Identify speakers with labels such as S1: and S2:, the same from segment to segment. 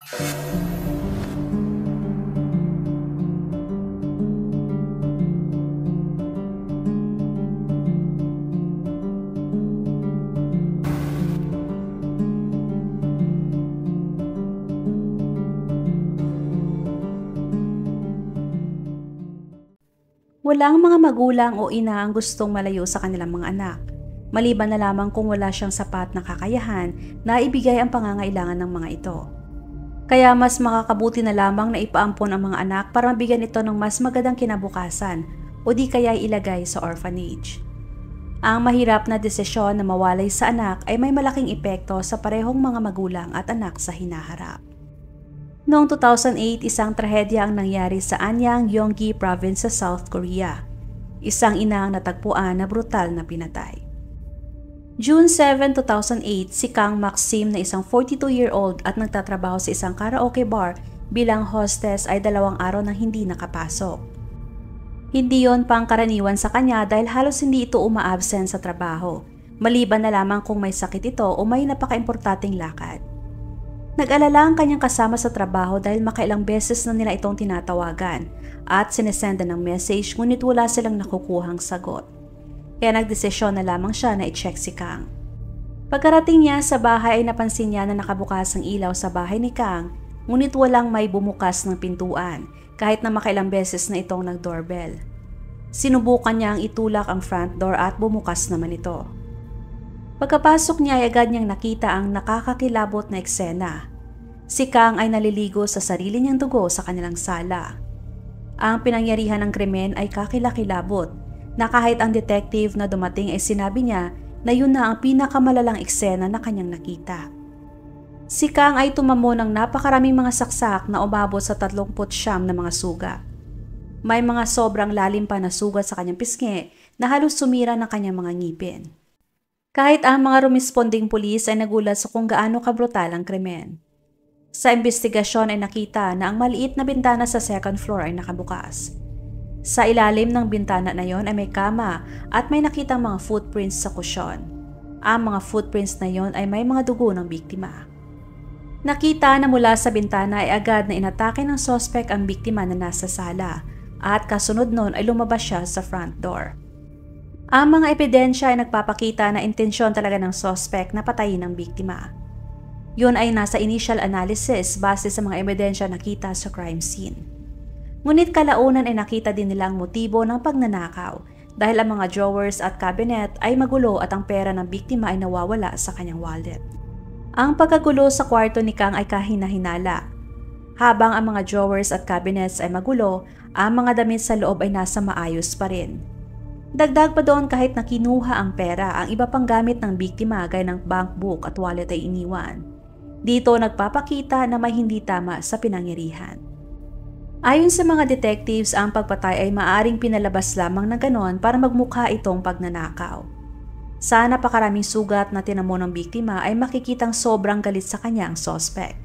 S1: Walang mga magulang o ina ang gustong malayo sa kanilang mga anak, maliban na lamang kung wala siyang sapat na kakayahan na ibigay ang pangangailangan ng mga ito. Kaya mas makakabuti na lamang na ipaampon ang mga anak para mabigyan ito ng mas magandang kinabukasan o di kaya ilagay sa orphanage. Ang mahirap na desisyon na mawalay sa anak ay may malaking epekto sa parehong mga magulang at anak sa hinaharap. Noong 2008, isang trahedya ang nangyari sa Anyang, Gyeonggi Province sa South Korea. Isang ina ang natagpuan na brutal na pinatay. June 7, 2008, si Kang Maxim na isang 42-year-old at nagtatrabaho sa isang karaoke bar bilang hostess ay 2 araw nang hindi nakapasok. Hindi yon pangkaraniwan sa kanya dahil halos hindi ito uma-absent sa trabaho, maliban na lamang kung may sakit ito o may napaka-importanteng lakad. Nag-alala ang kanyang kasama sa trabaho dahil makailang beses na nila itong tinatawagan at sinesenda ng message ngunit wala silang nakukuhang sagot. Kaya nagdesisyon na lamang siya na i-check si Kang. Pagkarating niya sa bahay ay napansin niya na nakabukas ang ilaw sa bahay ni Kang ngunit walang may bumukas ng pintuan kahit na makailang beses na itong nag-doorbell. Sinubukan niya ang itulak ang front door at bumukas naman ito. Pagkapasok niya ay agad niyang nakita ang nakakakilabot na eksena. Si Kang ay naliligo sa sarili niyang dugo sa kanilang sala. Ang pinangyarihan ng krimen ay kakilakilabot na kahit ang detective na dumating ay sinabi niya na yun na ang pinakamalalang eksena na kanyang nakita. Si Kang ay tumamo ng napakaraming mga saksak na umabot sa 39 na mga sugat. May mga sobrang lalim pa na sugat sa kanyang pisngi na halos sumira ng kanyang mga ngipin. Kahit ang mga rumisponding pulis ay nagulat sa kung gaano kabrutal ang krimen. Sa investigasyon ay nakita na ang maliit na bintana sa second floor ay nakabukas. Sa ilalim ng bintana na yon ay may kama at may nakitang mga footprints sa kusyon. Ang mga footprints na yon ay may mga dugo ng biktima. Nakita na mula sa bintana ay agad na inatake ng suspect ang biktima na nasa sala at kasunod nun ay lumabas siya sa front door. Ang mga ebidensya ay nagpapakita na intensyon talaga ng suspect na patayin ang biktima. Yun ay nasa initial analysis base sa mga ebidensya nakita sa crime scene. Ngunit kalaunan ay nakita din nila ang motibo ng pagnanakaw dahil ang mga drawers at cabinet ay magulo at ang pera ng biktima ay nawawala sa kanyang wallet. Ang pagkagulo sa kwarto ni Kang ay kahina-hinala. Habang ang mga drawers at cabinets ay magulo, ang mga damit sa loob ay nasa maayos pa rin. Dagdag pa doon kahit na kinuha ang pera, ang iba pang gamit ng biktima gaya ng bank book at wallet ay iniwan. Dito nagpapakita na may hindi tama sa pinangyarihan. Ayon sa mga detectives, ang pagpatay ay maaring pinalabas lamang na ganon para magmukha itong pagnanakaw. Sa napakaraming sugat na tinamo ng biktima ay makikitang sobrang galit sa kanya ang suspect.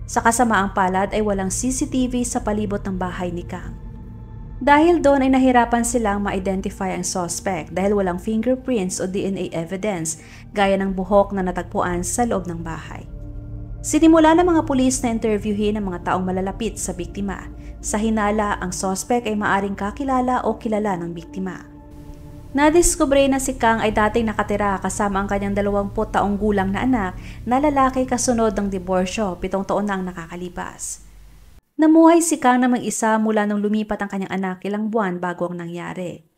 S1: Sa kasamaang palad ay walang CCTV sa palibot ng bahay ni Kang. Dahil doon ay nahirapan silang ma-identify ang suspect dahil walang fingerprints o DNA evidence gaya ng buhok na natagpuan sa loob ng bahay. Sinimula ng mga pulis na interviewin ang mga taong malalapit sa biktima. Sa hinala, ang suspect ay maaring kakilala o kilala ng biktima. Nadiskubre na si Kang ay dating nakatira kasama ang kanyang 20 taong gulang na anak na lalaki kasunod ng diborsyo 7 taon na ang nakakalipas. Namuhay si Kang na mag-isa mula nung lumipat ang kanyang anak ilang buwan bago ang nangyari.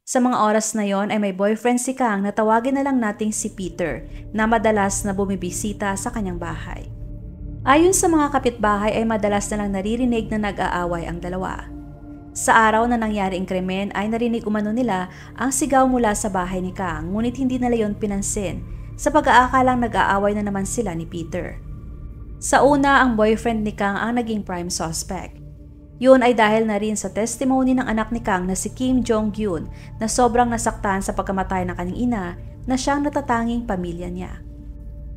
S1: Sa mga oras na yon ay may boyfriend si Kang na tawagin na lang nating si Peter na madalas na bumibisita sa kanyang bahay. Ayon sa mga kapitbahay ay madalas na lang naririnig na nag-aaway ang dalawa. Sa araw na nangyari ang krimen ay narinig umano nila ang sigaw mula sa bahay ni Kang ngunit hindi nila yon pinansin sa pag-aakalang nag-aaway na naman sila ni Peter. Sa una, ang boyfriend ni Kang ang naging prime suspect. Yun ay dahil na rin sa testimony ng anak ni Kang na si Kim Jong-gyun na sobrang nasaktan sa pagkamatay ng kanyang ina na siyang natatanging pamilya niya.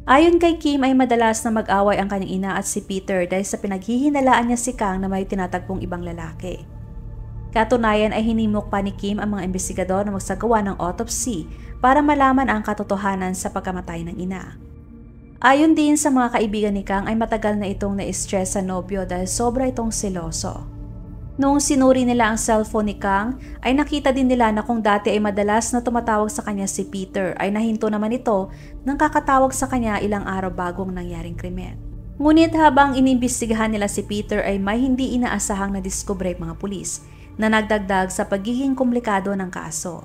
S1: Ayon kay Kim ay madalas na mag-away ang kanyang ina at si Peter dahil sa pinaghihinalaan niya si Kang na may tinatagpong ibang lalaki. Katunayan ay hinimok pa ni Kim ang mga investigador na magsagawa ng autopsy para malaman ang katotohanan sa pagkamatay ng ina. Ayon din sa mga kaibigan ni Kang ay matagal na itong na-stress sa nobyo dahil sobra itong seloso. Noong sinuri nila ang cellphone ni Kang, ay nakita din nila na kung dati ay madalas na tumatawag sa kanya si Peter, ay nahinto naman ito nang kakatawag sa kanya ilang araw bagong nangyaring krimen. Ngunit habang inimbestigahan nila si Peter ay may hindi inaasahang nadiskubre mga pulis na nagdagdag sa pagiging komplikado ng kaso.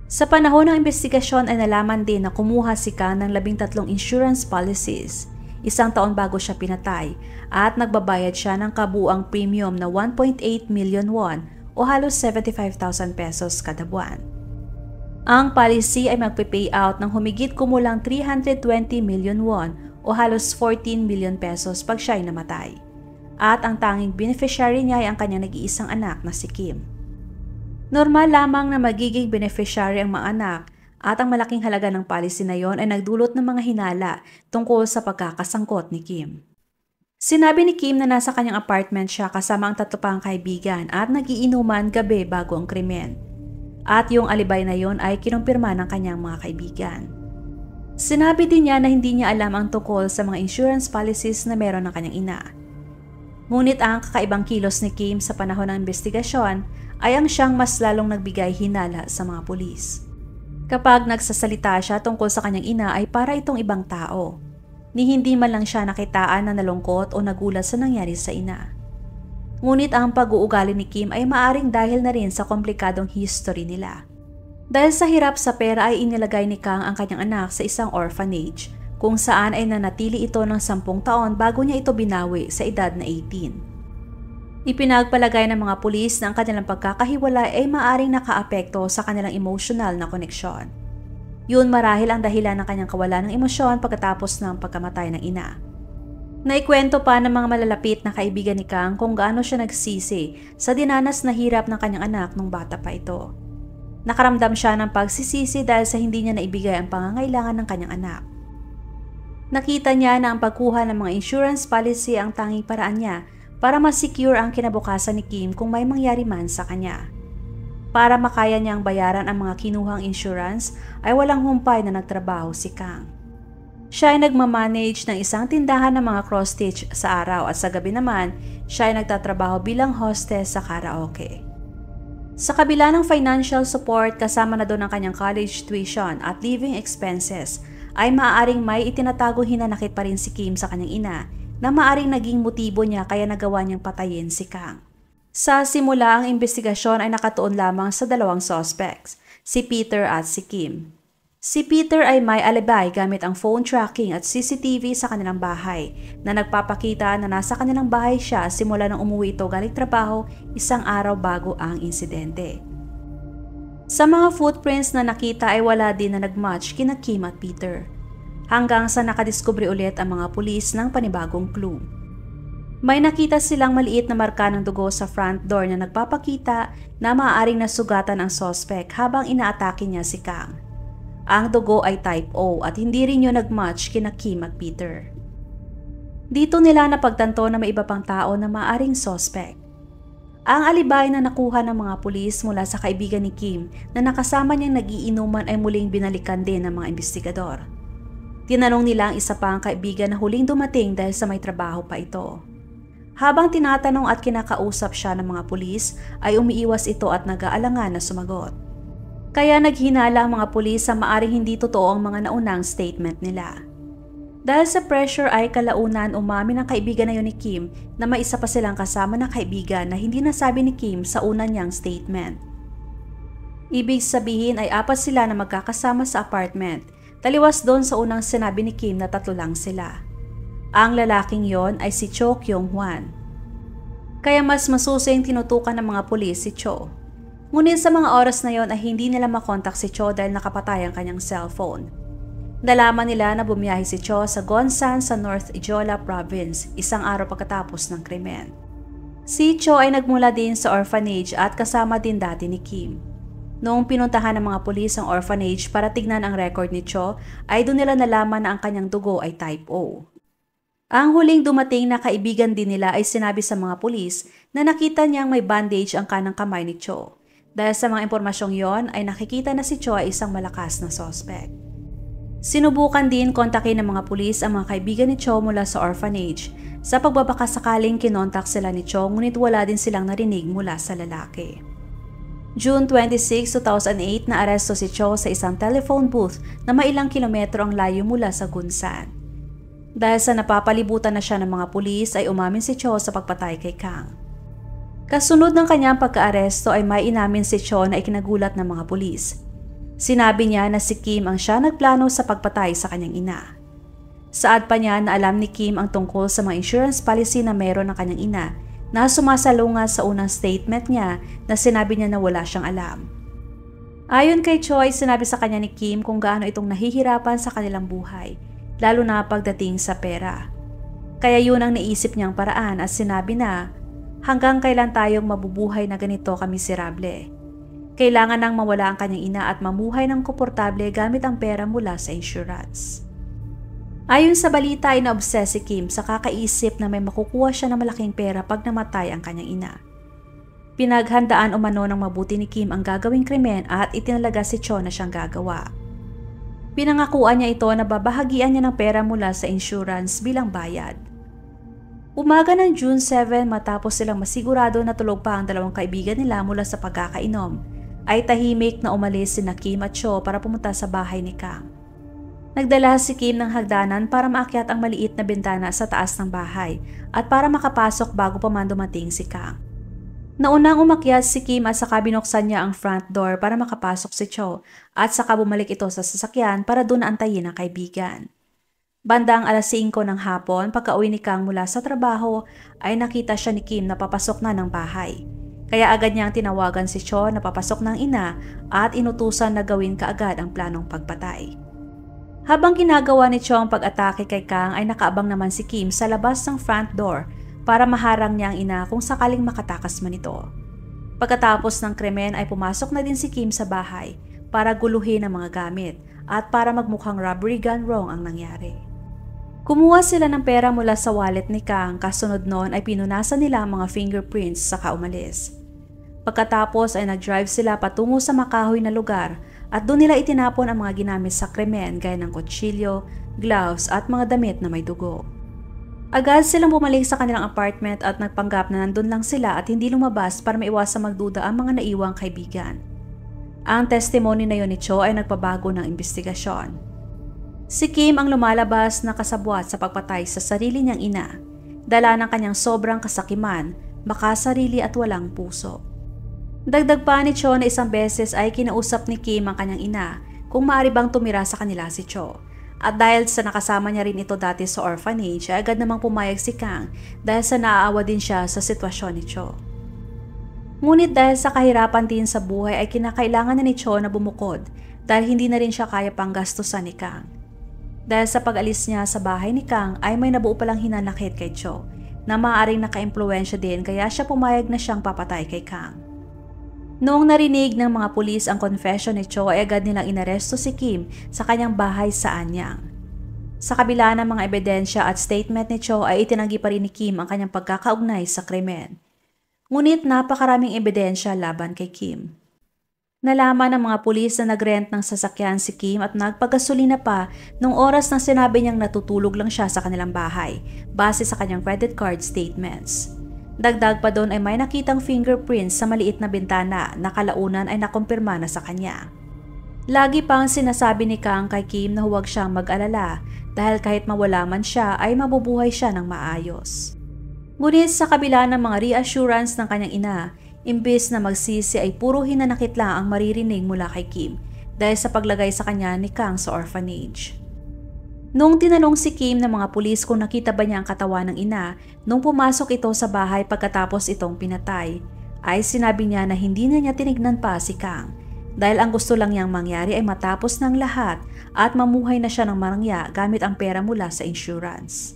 S1: Sa panahon ng investigasyon ay nalaman din na kumuha si Kang ng 13 insurance policies, 1 taon bago siya pinatay, at nagbabayad siya ng kabuuang premium na 1.8 million won o halos 75,000 pesos kada buwan. Ang policy ay magpe-payout ng humigit kumulang 320 million won o halos 14 million pesos pag siya ay namatay. At ang tanging beneficiary niya ay ang kanyang nag-iisang anak na si Kim. Normal lamang na magiging beneficiary ang mga anak at ang malaking halaga ng policy na yon ay nagdulot ng mga hinala tungkol sa pagkakasangkot ni Kim. Sinabi ni Kim na nasa kanyang apartment siya kasama ang 3 pang kaibigan at nagiinuman gabi bago ang krimen. At yung alibay na yon ay kinumpirma ng kanyang mga kaibigan. Sinabi din niya na hindi niya alam ang tungkol sa mga insurance policies na meron ng kanyang ina. Ngunit ang kakaibang kilos ni Kim sa panahon ng investigasyon ay ang siyang mas lalong nagbigay hinala sa mga pulis. Kapag nagsasalita siya tungkol sa kanyang ina ay para itong ibang tao. Ni hindi man lang siya nakitaan na nalungkot o nagulat sa nangyari sa ina. Ngunit ang pag-uugali ni Kim ay maaring dahil na rin sa komplikadong history nila. Dahil sa hirap sa pera ay inilagay ni Kang ang kanyang anak sa isang orphanage kung saan ay nanatili ito ng 10 taon bago niya ito binawi sa edad na 18. Ipinagpalagay ng mga pulis na ang kanilang pagkakahiwalay ay maaring nakaapekto sa kanilang emosyonal na koneksyon. Yun marahil ang dahilan ng kanyang kawalan ng emosyon pagkatapos ng pagkamatay ng ina. Naikwento pa ng mga malalapit na kaibigan ni Kang kung gaano siya nagsisi sa dinanas na hirap ng kanyang anak nung bata pa ito. Nakaramdam siya ng pagsisisi dahil sa hindi niya naibigay ang pangangailangan ng kanyang anak. Nakita niya na ang pagkuha ng mga insurance policy ang tanging paraan niya para ma-secure ang kinabukasan ni Kim kung may mangyari man sa kanya. Para makaya niyang bayaran ang mga kinuhang insurance ay walang humpay na nagtrabaho si Kang. Siya ay nagmamanage ng isang tindahan ng mga cross-stitch sa araw at sa gabi naman, siya ay nagtatrabaho bilang hostess sa karaoke. Sa kabila ng financial support kasama na doon ang kanyang college tuition at living expenses, ay maaaring may itinatagong hinanakit pa rin si Kim sa kanyang ina na maaring naging motibo niya kaya nagawa niyang patayin si Kang. Sa simula, ang investigasyon ay nakatuon lamang sa 2 suspects, si Peter at si Kim. Si Peter ay may alibay gamit ang phone tracking at CCTV sa kanilang bahay na nagpapakita na nasa kanilang bahay siya simula nang umuwi ito galing trabaho 1 araw bago ang insidente. Sa mga footprints na nakita ay wala din na nagmatch kina Kim at Peter. Hanggang sa nakadiskubre ulit ang mga pulis ng panibagong clue. May nakita silang maliit na marka ng dugo sa front door na nagpapakita na maaaring nasugatan ang suspect habang inaatake niya si Kang. Ang dugo ay type O at hindi rin yun nagmatch kina Kim at Peter. Dito nila napagtanto na may iba pang tao na maaaring suspect. Ang alibay na nakuha ng mga pulis mula sa kaibigan ni Kim na nakasama niyang nagiinuman ay muling binalikan din ng mga investigador. Tinanong nila ang isa pang kaibigan na huling dumating dahil sa may trabaho pa ito. Habang tinatanong at kinakausap siya ng mga pulis, ay umiiwas ito at nag-aalangan na sumagot. Kaya naghinala ang mga pulis sa maaring hindi totoo ang mga naunang statement nila. Dahil sa pressure ay kalaunan umamin ang kaibigan na yun ni Kim na may isa pa silang kasama na kaibigan na hindi nasabi ni Kim sa una niyang statement. Ibig sabihin ay 4 sila na magkakasama sa apartment. Taliwas doon sa unang sinabi ni Kim na 3 lang sila. Ang lalaking yon ay si Cho Kyung-hwan. Kaya mas masusing tinutukan ng mga pulis si Cho. Ngunit sa mga oras na yon ay hindi nila makontak si Cho dahil nakapatay ang kanyang cellphone. Nalaman nila na bumiyahe si Cho sa Gonsan sa North Jeolla Province 1 araw pagkatapos ng krimen. Si Cho ay nagmula din sa orphanage at kasama din dati ni Kim. Noong pinuntahan ng mga pulis ang orphanage para tignan ang record ni Cho, ay doon nila nalaman na ang kanyang dugo ay type O. Ang huling dumating na kaibigan din nila ay sinabi sa mga pulis na nakita niyang may bandage ang kanang kamay ni Cho. Dahil sa mga impormasyong yon ay nakikita na si Cho ay isang malakas na suspect. Sinubukan din kontakin ng mga pulis ang mga kaibigan ni Cho mula sa orphanage sa pagbabakasakaling kinontak sila ni Cho, ngunit wala din silang narinig mula sa lalaki. June 26, 2008 na aresto si Cho sa isang telephone booth na mailang kilometro ang layo mula sa Gunsan. Dahil sa napapalibutan na siya ng mga pulis ay umamin si Cho sa pagpatay kay Kang. Kasunod ng kanyang pagkaaresto ay may inamin si Cho na ikinagulat ng mga pulis. Sinabi niya na si Kim ang siya nagplano sa pagpatay sa kanyang ina. Saad pa niya na alam ni Kim ang tungkol sa mga insurance policy na meron ng kanyang ina na sumasalunga sa unang statement niya na sinabi niya na wala siyang alam. Ayon kay Choi, sinabi sa kanya ni Kim kung gaano itong nahihirapan sa kanilang buhay, lalo na pagdating sa pera. Kaya yun ang naisip niyang paraan at sinabi na, hanggang kailan tayong mabubuhay na ganito kamiserable? Kailangan nang mawala ang kanyang ina at mamuhay ng komportable gamit ang pera mula sa insurance. Ayon sa balita ay na-obsess si Kim sa kakaisip na may makukuha siya ng malaking pera pag namatay ang kanyang ina. Pinaghandaan umano ng mabuti ni Kim ang gagawing krimen at itinalaga si Cho na siyang gagawa. Pinangakuan niya ito na babahagian niya ng pera mula sa insurance bilang bayad. Umaga ng June 7 matapos silang masigurado na tulog pa ang dalawang kaibigan nila mula sa pagkakainom, ay tahimik na umalis sina Kim at Cho para pumunta sa bahay ni Kang. Nagdala si Kim ng hagdanan para maakyat ang maliit na bintana sa taas ng bahay at para makapasok bago pa man dumating si Kang. Naunang umakyat si Kim at saka binuksan niya ang front door para makapasok si Cho at saka bumalik ito sa sasakyan para doon antayin ang kaibigan. Bandang alas 5 ng hapon, pagka-uwi ni Kang mula sa trabaho, ay nakita siya ni Kim na papasok na ng bahay. Kaya agad niyang tinawagan si Cho na papasok ng ina at inutusan na gawin kaagad ang planong pagpatay. Habang ginagawa ni Cho ang pag-atake kay Kang ay nakaabang naman si Kim sa labas ng front door para maharang niya ang ina kung sakaling makatakas man ito. Pagkatapos ng krimen ay pumasok na din si Kim sa bahay para guluhin ang mga gamit at para magmukhang robbery gone wrong ang nangyari. Kumuha sila ng pera mula sa wallet ni Kang, kasunod noon ay pinunasan nila ang mga fingerprints saka umalis. Pagkatapos ay nag-drive sila patungo sa makahoy na lugar at doon nila itinapon ang mga ginamit sa krimen gaya ng kutsilyo, gloves at mga damit na may dugo. Agad silang bumalik sa kanilang apartment at nagpanggap na nandun lang sila at hindi lumabas para maiwasang magduda ang mga naiwang kaibigan. Ang testimony na yun ni Cho ay nagpabago ng investigasyon. Si Kim ang lumalabas na kasabwat sa pagpatay sa sarili niyang ina, dala ng kanyang sobrang kasakiman, makasarili at walang puso. Dagdag pa ni Cho na isang beses ay kinausap ni Kim ang kanyang ina kung maaari bang tumira sa kanila si Cho. At dahil sa nakasama niya rin ito dati sa orphanage, ay agad namang pumayag si Kang dahil sa naaawa din siya sa sitwasyon ni Cho. Ngunit dahil sa kahirapan din sa buhay ay kinakailangan na ni Cho na bumukod dahil hindi na rin siya kaya pang gastusan ni Kang. Dahil sa pag-alis niya sa bahay ni Kang ay may nabuo palang hinanakit kay Cho na maaaring naka-impluwensya din kaya siya pumayag na siyang papatay kay Kang. Noong narinig ng mga pulis ang confession ni Cho ay agad nilang inaresto si Kim sa kanyang bahay sa Anyang. Sa kabila ng mga ebidensya at statement ni Cho ay itinanggi pa rin ni Kim ang kanyang pagkakaugnay sa krimen. Ngunit napakaraming ebidensya laban kay Kim. Nalaman ng mga pulis na nagrent ng sasakyan si Kim at nagpagasolina pa nung oras na sinabi niyang natutulog lang siya sa kanilang bahay base sa kanyang credit card statements. Dagdag pa doon ay may nakitang fingerprints sa maliit na bintana na kalaunan ay nakumpirma na sa kanya. Lagi pang sinasabi ni Kang kay Kim na huwag siyang mag-alala dahil kahit mawala man siya ay mabubuhay siya ng maayos. Ngunit sa kabila ng mga reassurance ng kanyang ina, imbes na magsisi ay puro hinanakit lang ang maririnig mula kay Kim dahil sa paglagay sa kanya ni Kang sa orphanage. Noong tinanong si Kim ng mga pulis kung nakita ba niya ang katawan ng ina nung pumasok ito sa bahay pagkatapos itong pinatay, ay sinabi niya na hindi na niya tinignan pa si Kang dahil ang gusto lang niyang mangyari ay matapos ng lahat at mamuhay na siya ng marangya gamit ang pera mula sa insurance.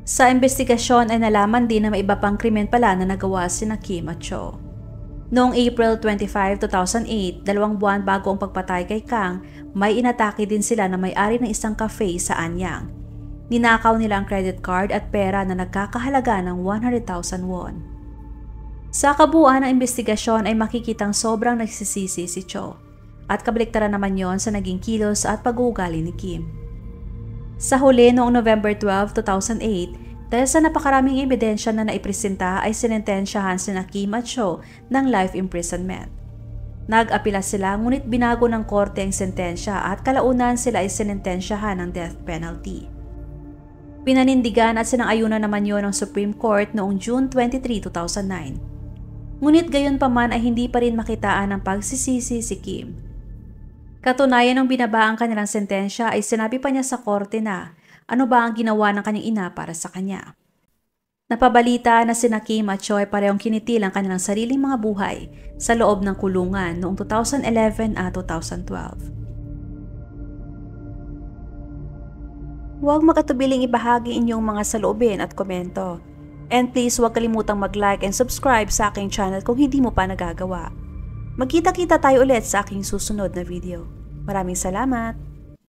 S1: Sa investigasyon ay nalaman din na may iba pang krimen pala na nagawa sina Kim at Cho. Noong April 25, 2008, 2 buwan bago ang pagpatay kay Kang, may inatake din sila na may-ari ng isang cafe sa Anyang. Ninakaw nila ang credit card at pera na nagkakahalaga ng 100,000 won. Sa kabuuan ng investigasyon ay makikitang sobrang nagsisisi si Cho. at kabaliktaran naman yon sa naging kilos at pag-uugali ni Kim. Sa huli noong November 12, 2008, dahil sa napakaraming ebidensya na naipresenta ay sinentensyahan sina Kim at Cho ng life imprisonment. Nag-apila sila ngunit binago ng korte ang sentensya at kalaunan sila ay sinentensyahan ng death penalty. Pinanindigan at sinang-ayunan naman yon ng Supreme Court noong June 23, 2009. Ngunit gayon pa man ay hindi pa rin makitaan ng pagsisisi si Kim. Katunayan ng binaba ang kanilang sentensya ay sinabi pa niya sa korte na ano ba ang ginawa ng kanyang ina para sa kanya. Napabalita na sina Kim at Cho ay parehong kinitil ang kanilang sariling mga buhay sa loob ng kulungan noong 2011 at 2012. Huwag makatubiling ibahagi inyong mga saloobin at komento. And please huwag kalimutang mag-like and subscribe sa aking channel kung hindi mo pa nagagawa. Magkita-kita tayo ulit sa aking susunod na video. Maraming salamat!